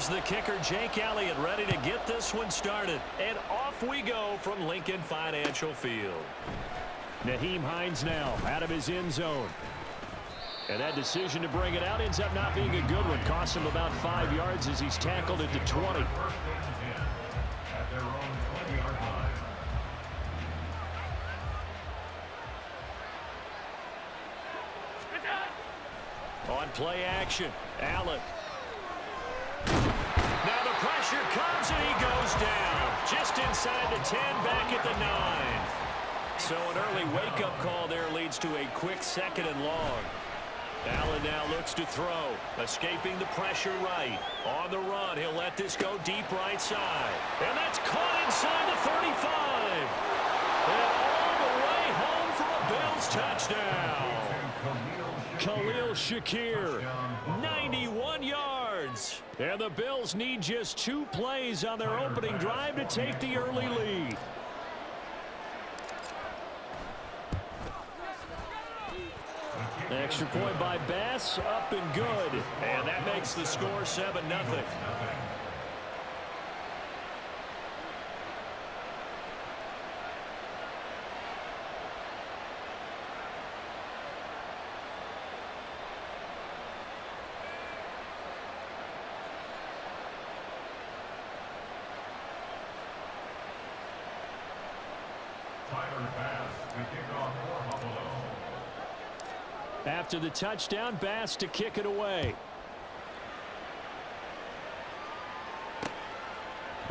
Here's the kicker, Jake Elliott, ready to get this one started. And off we go from Lincoln Financial Field. Nyheim Hines now out of his end zone. And that decision to bring it out ends up not being a good one. Costs him about 5 yards as he's tackled at the 20. On play action, Allen. Now the pressure comes and he goes down. Just inside the 10, back at the 9. So an early wake-up call there leads to a quick 2nd and long. Allen now looks to throw. Escaping the pressure right. On the run, he'll let this go deep right side. And that's caught inside the 35. And all the way home for a Bills touchdown. Khalil Shakir, 91 yards. And the Bills need just 2 plays on their opening drive to take the early lead. Extra point by Bass, up and good. And that makes the score 7-0. After the touchdown, Bass to kick it away.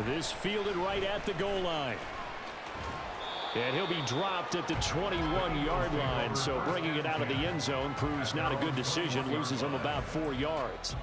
This fielded right at the goal line. And he'll be dropped at the 21-yard line, so bringing it out of the end zone proves not a good decision, loses him about 4 yards.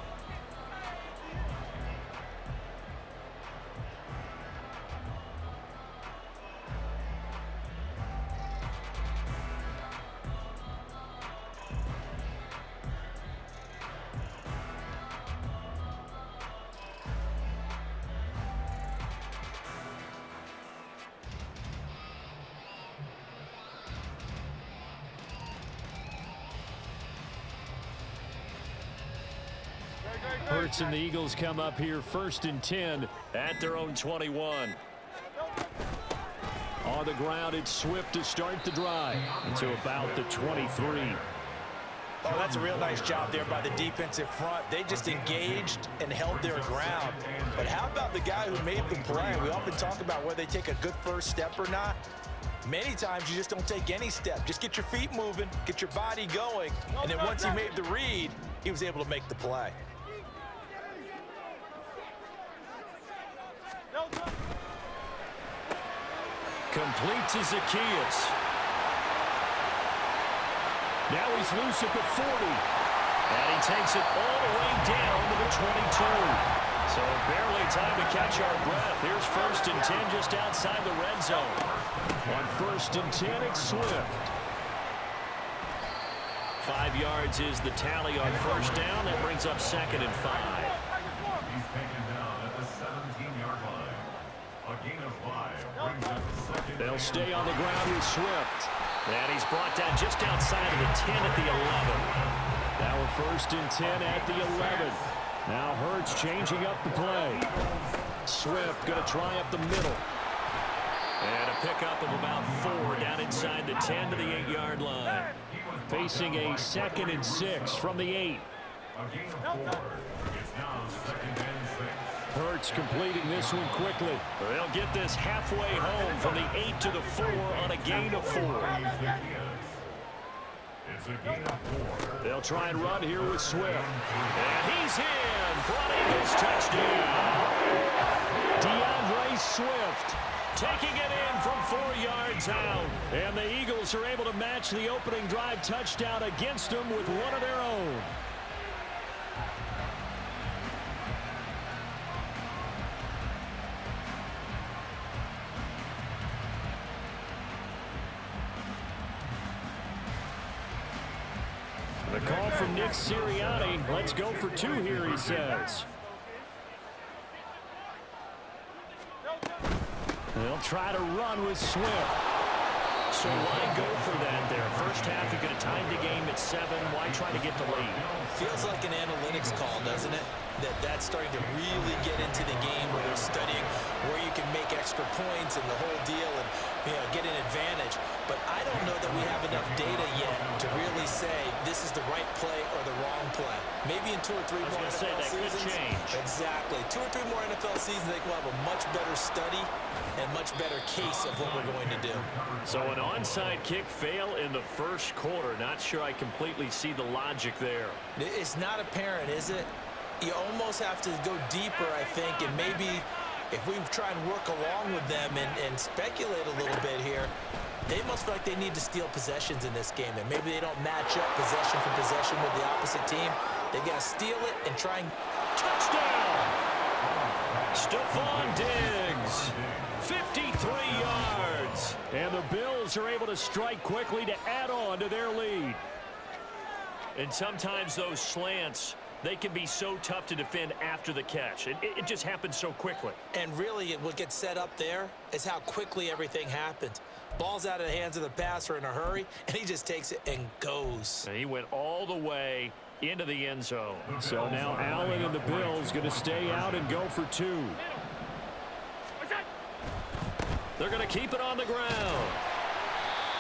Hurts and the Eagles come up here 1st and 10 at their own 21. On the ground, it's Swift to start the drive to about the 23. Oh, that's a real nice job there by the defensive front. They just engaged and held their ground. But how about the guy who made the play? We often talk about whether they take a good first step or not. Many times you just don't take any step. Just get your feet moving, get your body going, and then once he made the read, he was able to make the play. Complete to Zaccheaus. Now he's loose at the 40. And he takes it all the way down to the 22. So barely time to catch our breath. Here's 1st and 10 just outside the red zone. On 1st and 10, it's Swift. 5 yards is the tally on 1st down. That brings up 2nd and 5. He's taken down at the 17-yard line. A gain of 5 brings up 2nd. They'll stay on the ground with Swift. And he's brought down just outside of the 10 at the 11. Now we're 1st and 10 at the 11. Now Hurts changing up the play. Swift going to try up the middle. And a pickup of about 4 down inside the 10 to the 8-yard line. Facing a 2nd and 6 from the 8. A gain of 4. It's now 2nd and 6. Hurts completing this one quickly. They'll get this halfway home from the 8 to the 4 on a gain of 4. It's a gain of 4. They'll try and run here with Swift. And he's in for an Eagles touchdown. DeAndre Swift taking it in from 4 yards out. And the Eagles are able to match the opening drive touchdown against them with one of their own. The call from Nick Sirianni. Let's go for 2 here, he says. They'll try to run with Swift. So why go for that there? First half, you're going to time the game at 7. Why try to get the lead? Feels like an analytics call, doesn't it? That's starting to really get into the game where they're studying where you can make extra points and the whole deal and, you know, get an advantage. But I don't know that we have enough data yet to really say this is the right play or the wrong play. Maybe in 2 or 3 more NFL seasons. Exactly. 2 or 3 more NFL seasons, they will have a much better study and much better case of what we're going to do. So an onside kick fail in the first quarter. Not sure I completely see the logic there. It's not apparent, is it? You almost have to go deeper, I think, and maybe if we try and work along with them and speculate a little bit here, they must feel like they need to steal possessions in this game. And maybe they don't match up possession for possession with the opposite team. They've got to steal it and try and... Touchdown! Stephon Diggs, 53 yards. And the Bills are able to strike quickly to add on to their lead. And sometimes those slants, they can be so tough to defend after the catch. It just happens so quickly. And really, what gets set up there is how quickly everything happens. Ball's out of the hands of the passer in a hurry, and he just takes it and goes. And he went all the way into the end zone. So now Allen and the Bills going to stay out and go for 2. They're going to keep it on the ground.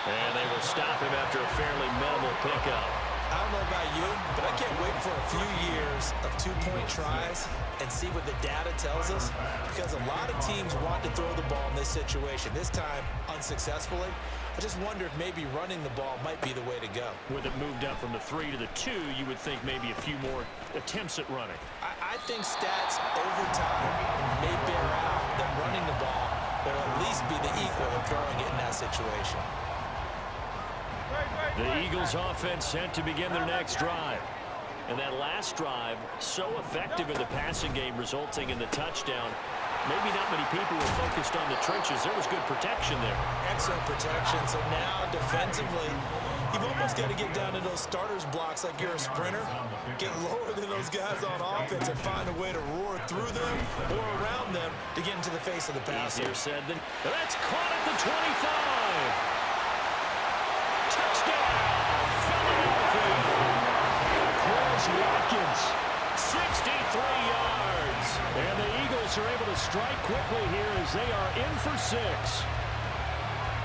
And they will stop him after a fairly minimal pickup. I don't know about you, but I can't wait for a few years of 2-point tries and see what the data tells us, because a lot of teams want to throw the ball in this situation. This time, unsuccessfully. I just wonder if maybe running the ball might be the way to go. With it moved up from the 3 to the 2, you would think maybe a few more attempts at running. I think stats over time may bear out that running the ball will at least be the equal of throwing it in that situation. The Eagles offense set to begin their next drive. And that last drive, so effective in the passing game, resulting in the touchdown. Maybe not many people were focused on the trenches. There was good protection there. Excellent protection. So now defensively, you've almost got to get down to those starters blocks like you're a sprinter. Get lower than those guys on offense and find a way to roar through them or around them to get into the face of the passer. Easier said than... That's caught at the 25. Watkins, 63 yards. And the Eagles are able to strike quickly here as they are in for 6.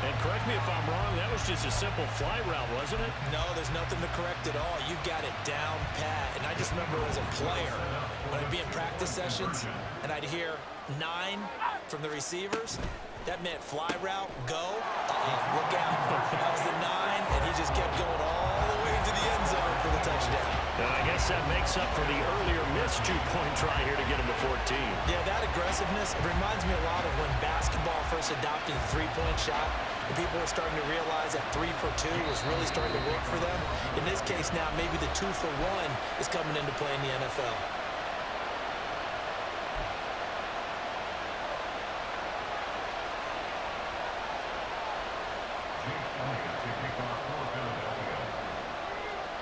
And correct me if I'm wrong, that was just a simple fly route, wasn't it? No, there's nothing to correct at all. You've got it down pat. And I just remember as a player, when I'd be in practice sessions and I'd hear 9 from the receivers, that meant fly route, go, look out. That was the 9, and he just kept going all the way into the end zone for the touchdown. And I guess that makes up for the earlier missed 2-point try here to get him to 14. Yeah, that aggressiveness, it reminds me a lot of when basketball first adopted the 3-point shot, and people were starting to realize that 3 for 2 was really starting to work for them. In this case now, maybe the 2 for 1 is coming into play in the NFL.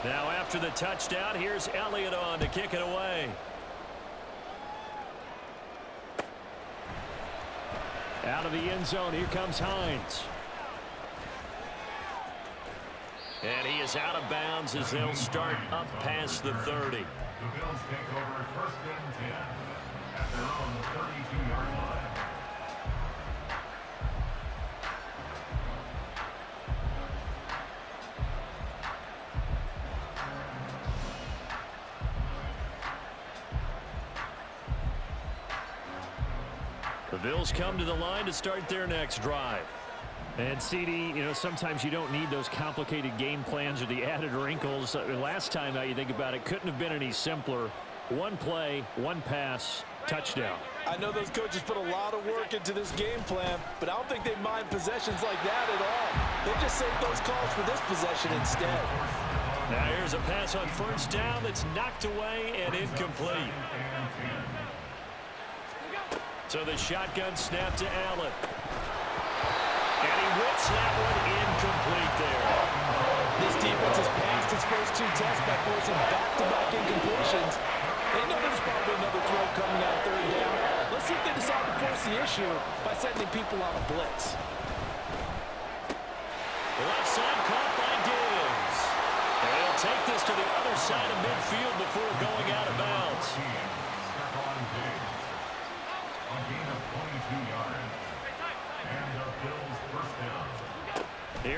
Now after the touchdown, here's Elliott on to kick it away. Out of the end zone, here comes Hines. And he is out of bounds as they'll start up past the 30. The Bills take over 1st and 10 at their own 32-yard line. The Bills come to the line to start their next drive. And CD, you know, sometimes you don't need those complicated game plans or the added wrinkles. Last time, now you think about it, couldn't have been any simpler. 1 play, 1 pass, touchdown. I know those coaches put a lot of work into this game plan, but I don't think they mind possessions like that at all. They just save those calls for this possession instead. Now here's a pass on 1st down that's knocked away and incomplete. So the shotgun snap to Allen. And he whips that one incomplete there. This defense has passed its first 2 tests by forcing back-to-back incompletions. They know there's probably another throw coming out 3rd down. Let's see if they decide to force the issue by sending people on a blitz. The left side caught by Diggs. And he'll take this to the other side of midfield before going out of bounds.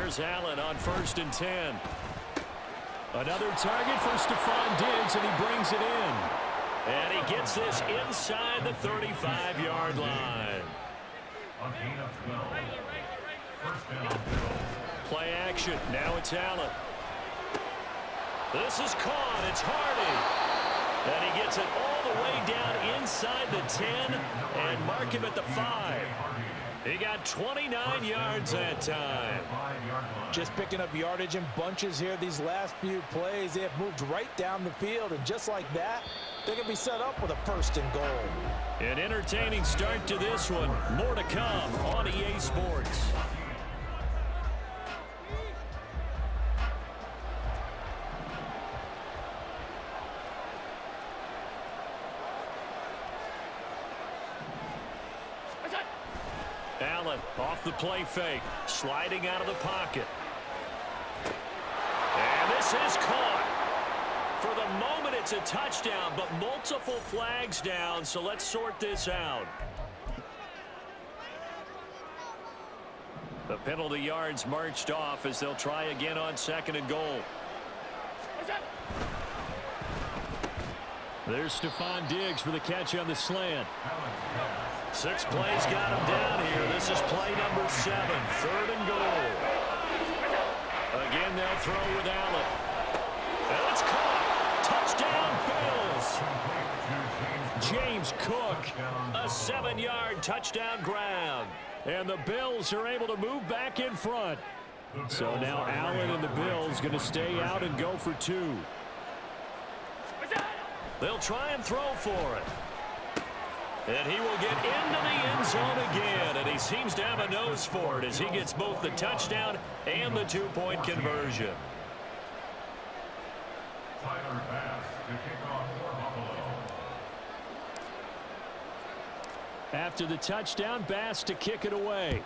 There's Allen on 1st and 10. Another target for Stephon Diggs, and he brings it in. And he gets this inside the 35-yard line. A gain of 12. First down, Bills. Play action. Now it's Allen. This is caught. It's Hardy. And he gets it all the way down inside the 10 and mark him at the 5. He got 29 yards that time. Just picking up yardage in bunches here these last few plays. They have moved right down the field, and just like that, they're going to be set up with a 1st and goal. An entertaining start to this one. More to come on EA Sports. Allen off the play fake, sliding out of the pocket. And this is caught. For the moment, it's a touchdown, but multiple flags down, so let's sort this out. The penalty yards marched off as they'll try again on 2nd and goal. There's Stephon Diggs for the catch on the slant. 6 plays got him down here. This is play number 7, 3rd and goal. Again, they'll throw with Allen. And it's caught. Touchdown, Bills. James Cook, a 7-yard touchdown grab. And the Bills are able to move back in front. So now Allen and the Bills going to stay out and go for 2. They'll try and throw for it. And he will get into the end zone again, and he seems to have a nose for it as he gets both the touchdown and the 2-point conversion. Tyler Bass to kick off for Buffalo. After the touchdown, Bass to kick it away.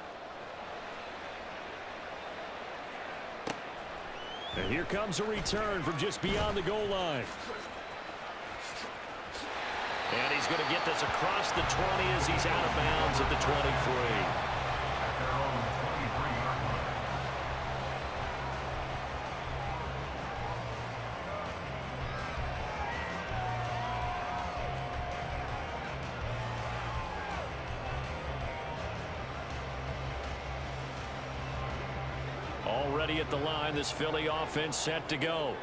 And here comes a return from just beyond the goal line. And he's going to get this across the 20 as he's out of bounds at the 23. At their own 23-yard line. Already at the line, this Philly offense set to go.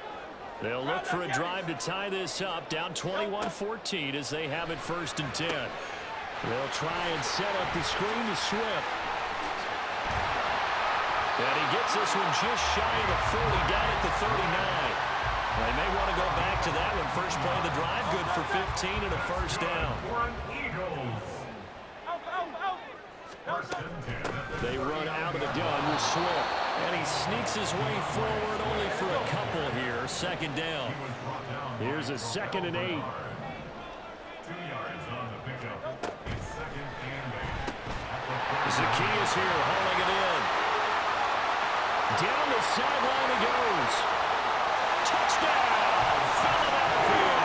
They'll look for a drive to tie this up, down 21-14 as they have it 1st and 10. They'll try and set up the screen to Swift. And he gets this one just shy of the 40, down at the 39. They may want to go back to that one. First play of the drive, good for 15 and a 1st down. They run out of the gun with Swift. And he sneaks his way forward only for a couple here. 2nd down. Here's a 2nd and 8. 2 yards on the pickup. It's 2nd and 8. Zaccheaus here hauling it in. Down the sideline he goes. Touchdown, Philadelphia.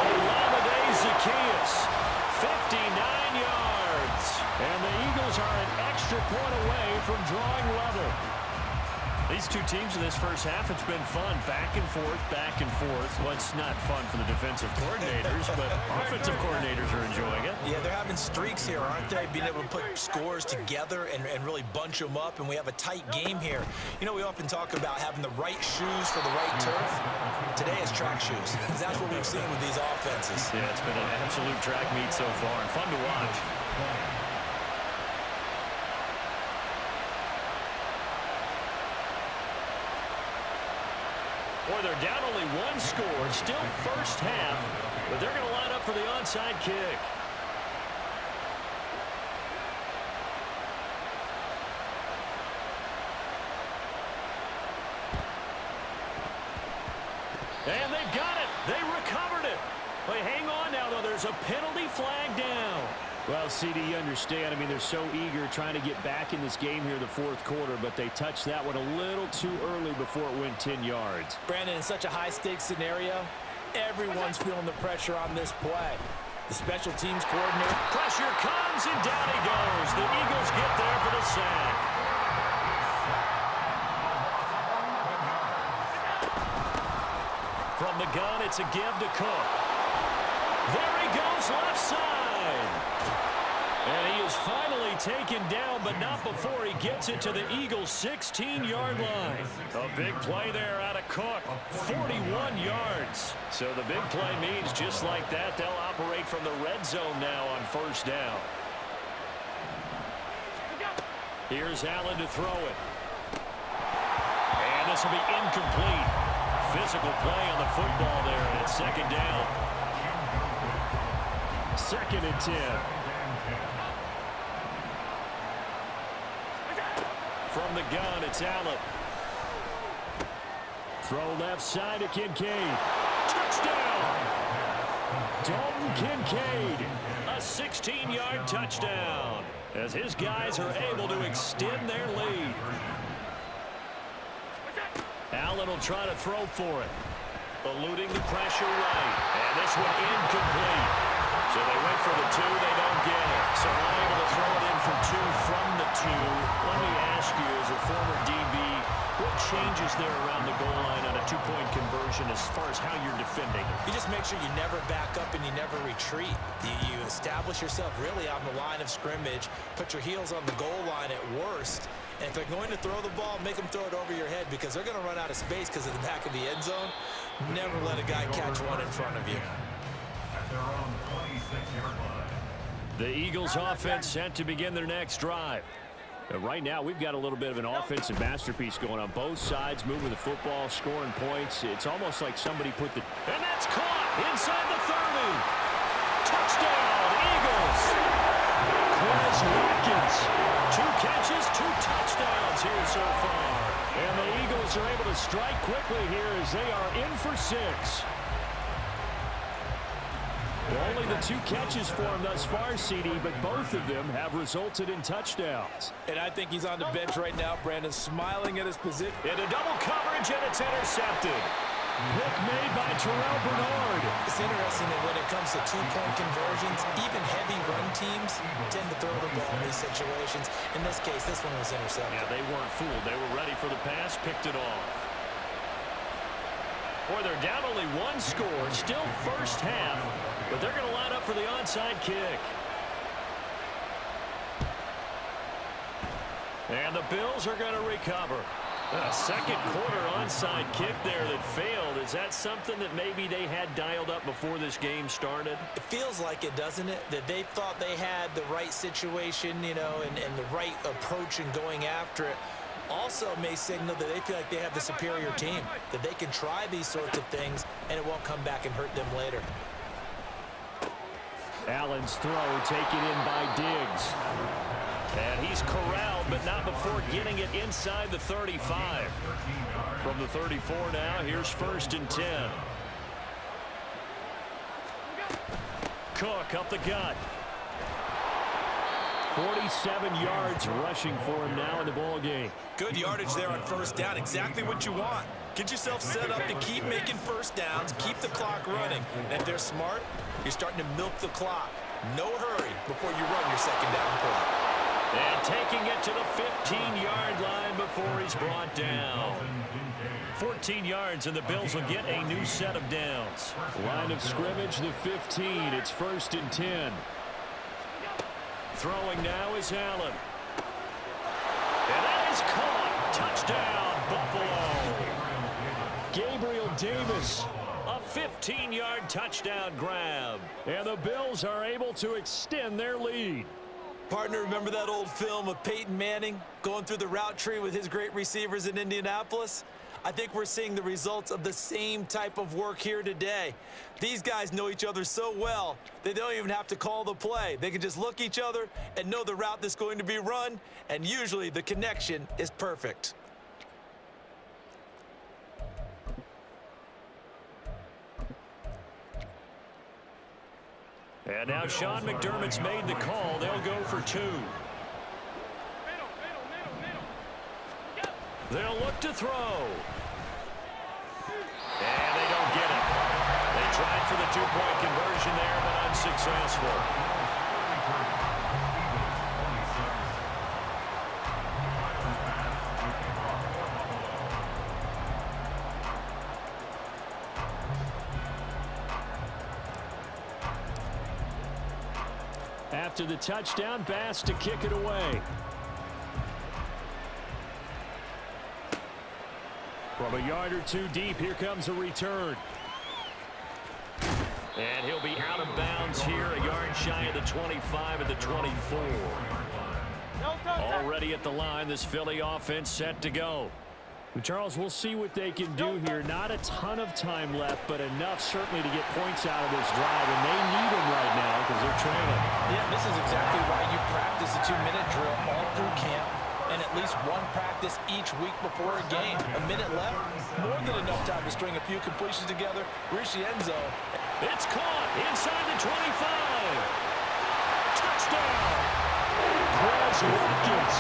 Olamide Zaccheaus, 59 yards. And the Eagles are an extra point away from drawing level. These two teams in this first half, it's been fun. Back and forth, back and forth. Well, it's not fun for the defensive coordinators, but offensive coordinators are enjoying it. Yeah, they're having streaks here, aren't they? Being able to put scores together and really bunch them up, and we have a tight game here. You know, we often talk about having the right shoes for the right turf. Today is track shoes. That's what we've seen with these offenses. Yeah, it's been an absolute track meet so far, and fun to watch. Boy, they're down only 1 score, still first half, but they're going to line up for the onside kick. And they've got it. They recovered it. But hang on now, though. There's a penalty flag down. Well, CD, you understand. I mean, they're so eager trying to get back in this game here in the 4th quarter, but they touched that one a little too early before it went 10 yards. Brandon, in such a high-stakes scenario, everyone's feeling the pressure on this play. The special teams coordinator. Pressure comes, and down he goes. The Eagles get there for the sack. From the gun, it's a give to Cook. There he goes left side. And he is finally taken down, but not before he gets it to the Eagles' 16-yard line. A big play there out of Cook, 41 yards. So the big play means just like that, they'll operate from the red zone now on first down. Here's Allen to throw it. And this will be incomplete. Physical play on the football there, and it's second down. 2nd and 10. From the gun, it's Allen. Throw left side to Kincaid. Touchdown! Dalton Kincaid, a 16-yard touchdown, as his guys are able to extend their lead. Allen will try to throw for it. Eluding the pressure right. And this one incomplete. So they wait for the 2, they don't get it. So they're able to throw it in for 2 from the 2. Let me ask you, as a former DB, what changes there around the goal line on a 2-point conversion as far as how you're defending? You just make sure you never back up and you never retreat. You establish yourself really on the line of scrimmage, put your heels on the goal line at worst, and if they're going to throw the ball, make them throw it over your head because they're going to run out of space because of the back of the end zone. Never let a guy catch one in front of you. At their own 26-yard line. The Eagles offense set to begin their next drive. Right now, we've got a little bit of an offensive masterpiece going on both sides, moving the football, scoring points. It's almost like somebody put the... And that's caught inside the 30. Touchdown, Eagles. Quez Watkins. 2 catches, 2 touchdowns here so far. And the Eagles are able to strike quickly here as they are in for 6. Only the 2 catches for him thus far, CD, but both of them have resulted in touchdowns. And I think he's on the bench right now, Brandon, smiling at his position. Into double coverage, and it's intercepted. Pick made by Terrell Bernard. It's interesting that when it comes to 2-point conversions, even heavy run teams tend to throw the ball in these situations. In this case, this one was intercepted. Yeah, they weren't fooled. They were ready for the pass, picked it off. Boy, they're down only 1 score, still first half, but they're going to line up for the onside kick. And the Bills are going to recover. A second quarter onside kick there that failed. Is that something that maybe they had dialed up before this game started? It feels like it, doesn't it? That they thought they had the right situation, you know, and the right approach in going after it. Also may signal that they feel like they have the superior team, that they can try these sorts of things and it won't come back and hurt them later. Allen's throw taken in by Diggs. And he's corralled, but not before getting it inside the 35. From the 34 now, here's 1st and 10. Cook up the gut. 47 yards rushing for him now in the ball game. Good yardage there on first down. Exactly what you want. Get yourself set up to keep making first downs, keep the clock running. And if they're smart, you're starting to milk the clock. No hurry before you run your second down play. And taking it to the 15-yard line before he's brought down. 14 yards, and the Bills will get a new set of downs. Line of scrimmage, the 15. It's 1st and 10. Throwing now is Allen. And that is caught. Touchdown, Buffalo. Gabriel Davis, a 15-yard touchdown grab. And the Bills are able to extend their lead. Partner, remember that old film of Peyton Manning going through the route tree with his great receivers in Indianapolis? I think we're seeing the results of the same type of work here today. These guys know each other so well, they don't even have to call the play. They can just look each other and know the route that's going to be run, and usually the connection is perfect. And now Sean McDermott's made the call. They'll go for 2. They'll look to throw. And they don't get it. They tried for the 2-point conversion there, but unsuccessful. After the touchdown, Bass to kick it away. From a yard or two deep, here comes a return. And he'll be out of bounds here, a yard shy of the 25 at the 24. Already at the line, this Philly offense set to go. Charles, we'll see what they can do here. Not a ton of time left, but enough certainly to get points out of this drive, and they need them right now because they're trailing. Yeah, this is exactly why you practice a 2-minute drill all through camp and at least one practice each week before a game. A minute left, more than enough time to string a few completions together, reach the end zone. It's caught inside the 25. Touchdown! Quez Watkins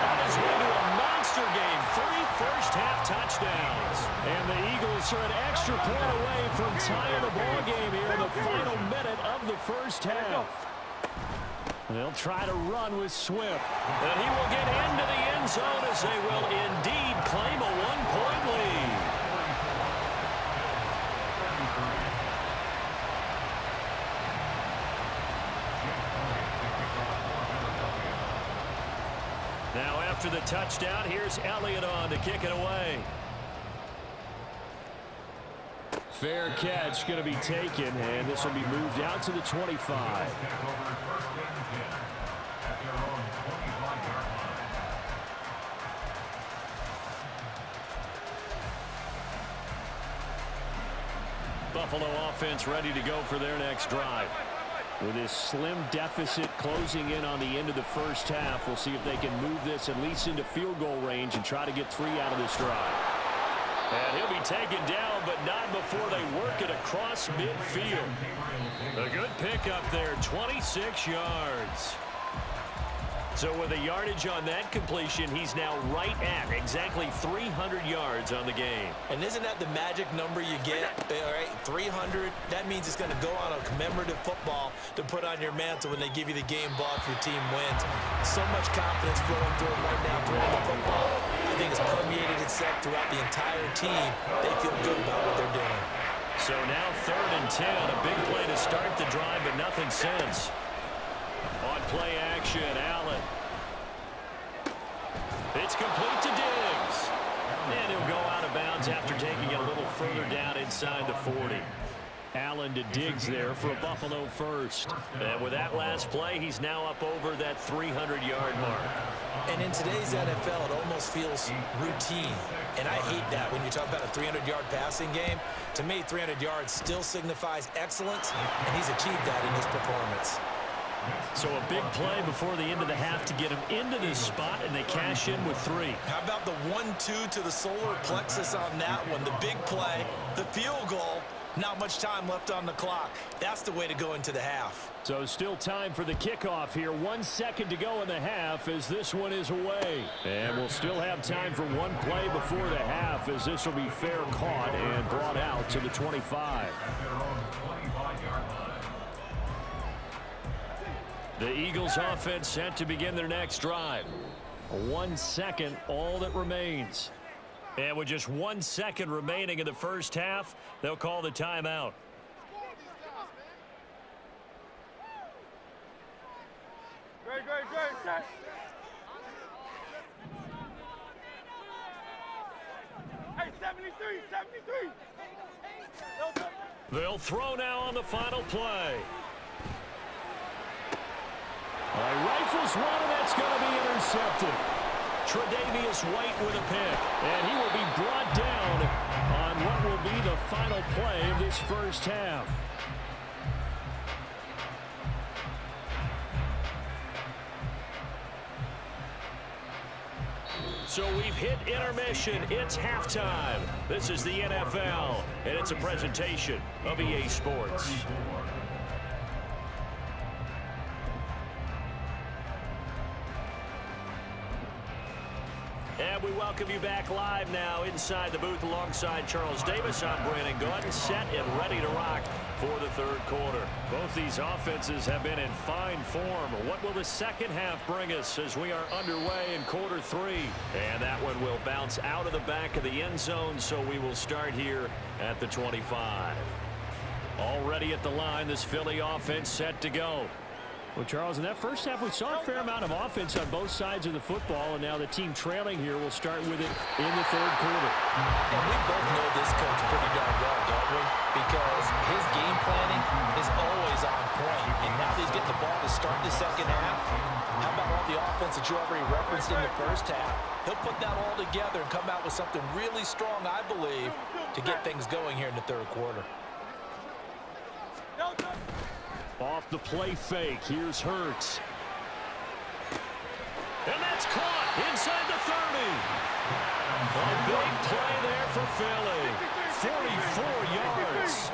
on his way to a monster game. 3 first-half touchdowns. And the Eagles are an extra point away from tying the ball game here in the final minute of the first half. They'll try to run with Swift. And he will get into the end zone as they will indeed claim a 1-point lead. Now after the touchdown, here's Elliott on to kick it away. Fair catch going to be taken, and this will be moved out to the 25. Buffalo offense ready to go for their next drive. With this slim deficit closing in on the end of the first half, we'll see if they can move this at least into field goal range and try to get 3 out of this drive. And he'll be taken down, but not before they work it across midfield. A good pickup there, 26 yards. So with a yardage on that completion, he's now right at exactly 300 yards on the game. And isn't that the magic number you get? All right, 300, that means it's going to go on a commemorative football to put on your mantle when they give you the game ball if your team wins. So much confidence flowing through him right now throwing the football. I think it's permeated itself throughout the entire team. They feel good about what they're doing. So now 3rd and 10, a big play to start the drive, but nothing since. On play action, Allen. It's complete to Diggs. And he'll go out of bounds after taking it a little further down inside the 40. Allen to Diggs there for a Buffalo first. And with that last play, he's now up over that 300-yard mark. And in today's NFL, it almost feels routine. And I hate that when you talk about a 300-yard passing game. To me, 300 yards still signifies excellence, and he's achieved that in his performance. So a big play before the end of the half to get him into this spot, and they cash in with 3. How about the 1-2 to the solar plexus on that one? The big play, the field goal, not much time left on the clock. That's the way to go into the half. So still time for the kickoff here. 1 second to go in the half as this one is away. And we'll still have time for one play before the half as this will be fair caught and brought out to the 25. The Eagles offense set to begin their next drive. 1 second, all that remains. And with just 1 second remaining in the first half, they'll call the timeout. Great, set. Hey, 73. They'll throw now on the final play. Rifles one, and that's going to be intercepted. Tre'Davious White with a pick, and he will be brought down on what will be the final play of this first half. So we've hit intermission. It's halftime. This is the NFL, and it's a presentation of EA Sports. And we welcome you back live now inside the booth alongside Charles Davis. I'm Brandon Gaudin, set and ready to rock for the third quarter. Both these offenses have been in fine form. What will the second half bring us as we are underway in quarter 3? And that one will bounce out of the back of the end zone, so we will start here at the 25. Already at the line, this Philly offense set to go. Well, Charles, in that first half, we saw a fair amount of offense on both sides of the football, and now the team trailing here will start with it in the third quarter. And we both know this coach pretty darn well, don't we? Because his game planning is always on point. And now that he's getting the ball to start the second half, how about all the offense that you already referenced in the first half? He'll put that all together and come out with something really strong, I believe, to get things going here in the third quarter. Off the play fake, here's Hurts. And that's caught inside the 30. A big play there for Philly. 44 yards.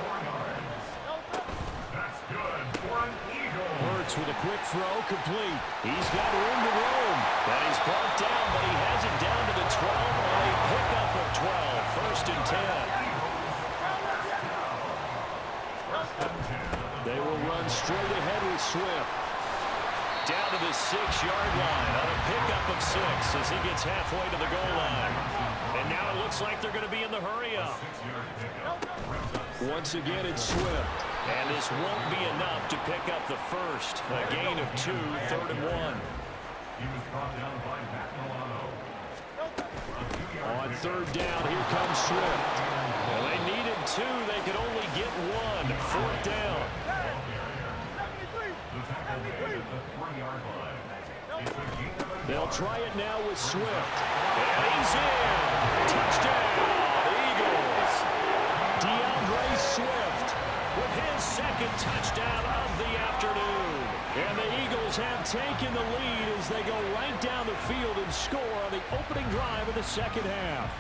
That's good for an Eagle. Hurts with a quick throw, complete. He's got room to roam. And he's brought down, but he has it down to the 12 on a pickup of 12. First and 10. They will run straight ahead with Swift. Down to the 6-yard line on a pickup of 6 as he gets halfway to the goal line. And now it looks like they're going to be in the hurry-up. Once again, it's Swift. And this won't be enough to pick up the first. A gain of 2, 3rd and 1. He was brought down by Matt Milano. On 3rd down, here comes Swift. Well, they needed 2. They could only get 1. 4th down. They'll try it now with Swift. And he's in. Touchdown, Eagles. DeAndre Swift with his second touchdown of the afternoon. And the Eagles have taken the lead as they go right down the field and score on the opening drive of the second half.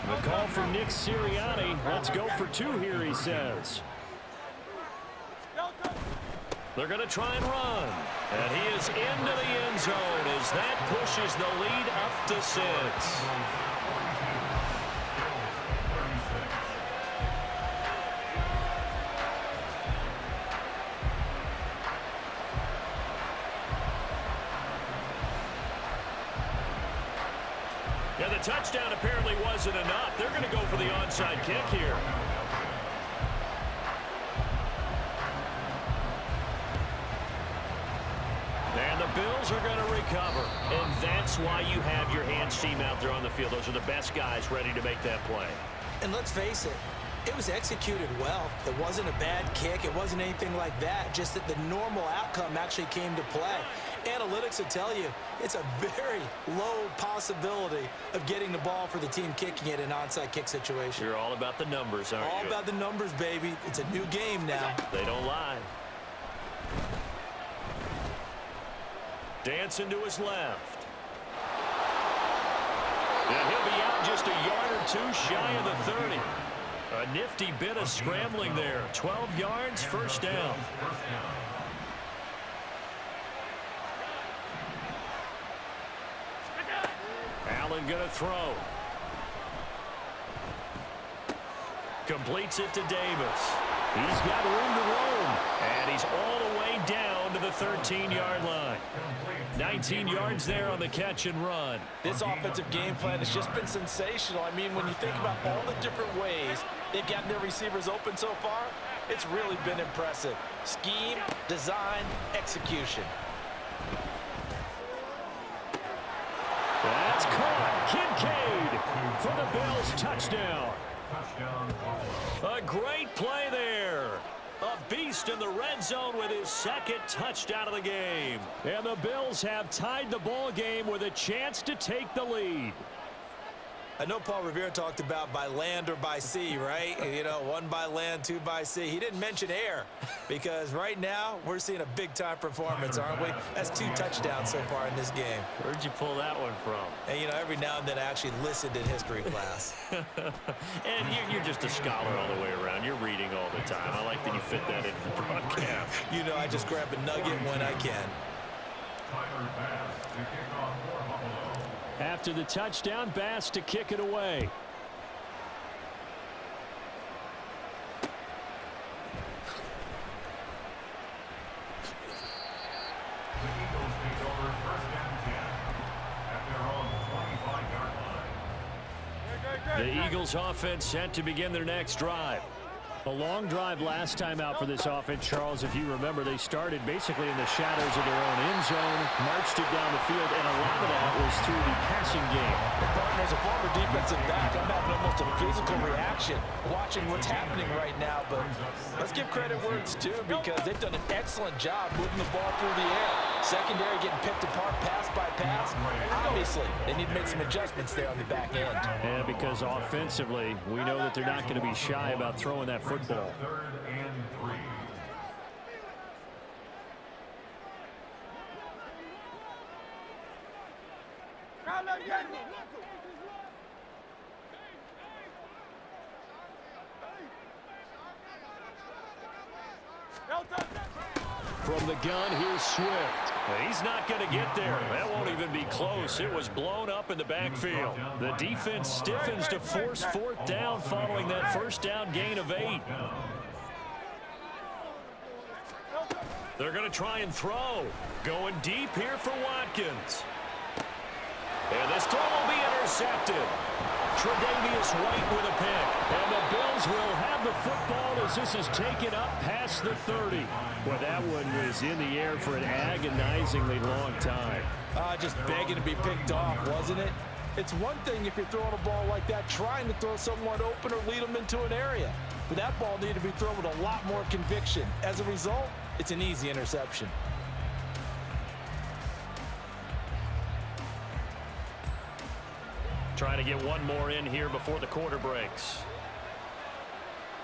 The call from Nick Sirianni. Let's go for 2 here, he says. They're going to try and run. And he is into the end zone as that pushes the lead up to 6. Yeah, the touchdown apparently wasn't enough. They're going to go for the onside kick here. And the Bills are going to recover. And that's why you have your hands team out there on the field. Those are the best guys ready to make that play. And let's face it, it was executed well. It wasn't a bad kick. It wasn't anything like that. Just that the normal outcome actually came to play. Analytics will tell you it's a very low possibility of getting the ball for the team kicking it in an onside kick situation. You're all about the numbers, aren't you? All about the numbers, baby. It's a new game now. They don't lie. Dancing to his left. And he'll be out just a yard or 2 shy of the 30. A nifty bit of scrambling there. 12 yards, first down. Allen going to throw. Completes it to Davis. He's got room to roam. And he's all the way down to the 13-yard line. 19 yards there on the catch and run. This offensive game plan has just been sensational. I mean, when you think about all the different ways they've gotten their receivers open so far, it's really been impressive. Scheme, design, execution. That's caught. Kincaid for the Bills touchdown. A great play there. A beast in the red zone with his second touchdown of the game. And the Bills have tied the ball game with a chance to take the lead. I know Paul Revere talked about by land or by sea, right? You know, 1 by land, 2 by sea. He didn't mention air because right now we're seeing a big-time performance, aren't we? That's 2 touchdowns so far in this game. Where'd you pull that one from? And, you know, every now and then I actually listened in history class. And you're just a scholar all the way around. You're reading all the time. I like that you fit that into the broadcast. You know, I just grab a nugget when I can. Tyler Bass to kick off for Buffalo. After the touchdown, Bass to kick it away. The Eagles take over 1st and 10 at their own 25 The Eagles offense set to begin their next drive. A long drive last time out for this offense, Charles. If you remember, they started basically in the shadows of their own end zone, marched it down the field, and a lot of that was through the passing game. Partner, as a former defensive back, I'm having almost a physical reaction watching what's happening right now. But let's give credit where it's due, because they've done an excellent job moving the ball through the air. Secondary getting picked apart pass by pass. Obviously, they need to make some adjustments there on the back end. And because offensively, we know that they're not going to be shy about throwing that football. 3rd and 3. From the gun, here's Swift. He's not going to get there. That won't even be close. It was blown up in the backfield. The defense stiffens to force 4th down following that first down gain of 8. They're going to try and throw. Going deep here for Watkins. And this throw will be intercepted. Tre'Davious White with a pick. And the Bills will have the football as this is taken up past the 30. Well, that one was in the air for an agonizingly long time. Just begging to be picked off, wasn't it? It's one thing if you're throwing a ball like that, trying to throw someone open or lead them into an area. But that ball needed to be thrown with a lot more conviction. As a result, it's an easy interception. Trying to get one more in here before the quarter breaks.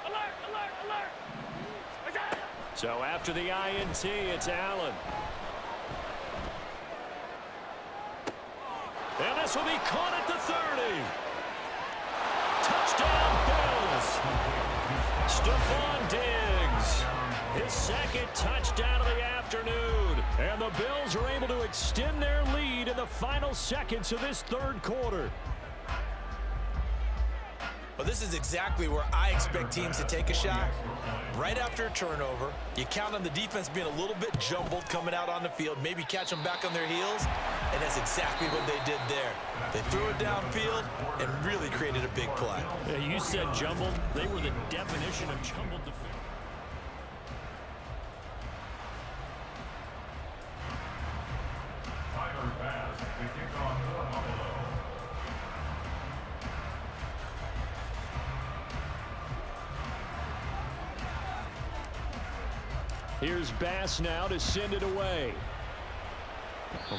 Alert, alert, alert. So after the INT, it's Allen. And this will be caught at the 30. Touchdown, Bills. Stephon Diggs. His second touchdown of the afternoon. And the Bills are able to extend their lead in the final seconds of this 3rd quarter. Well, this is exactly where I expect teams to take a shot. Right after a turnover, you count on the defense being a little bit jumbled coming out on the field, maybe catch them back on their heels, and that's exactly what they did there. They threw it downfield and really created a big play. Yeah, you said jumbled. They were the definition of jumbled defense. Tyler Bass, the kickoff for Buffalo. Here's Bass now to send it away.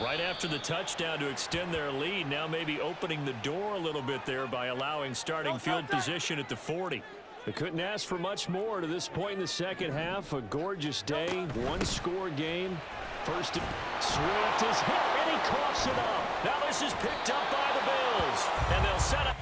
Right after the touchdown to extend their lead, now maybe opening the door a little bit there by allowing starting field position at the 40. They couldn't ask for much more to this point in the second half. A gorgeous day, one-score game. First, Swift is hit, and he coughs it up. Now this is picked up by the Bills, and they'll set up.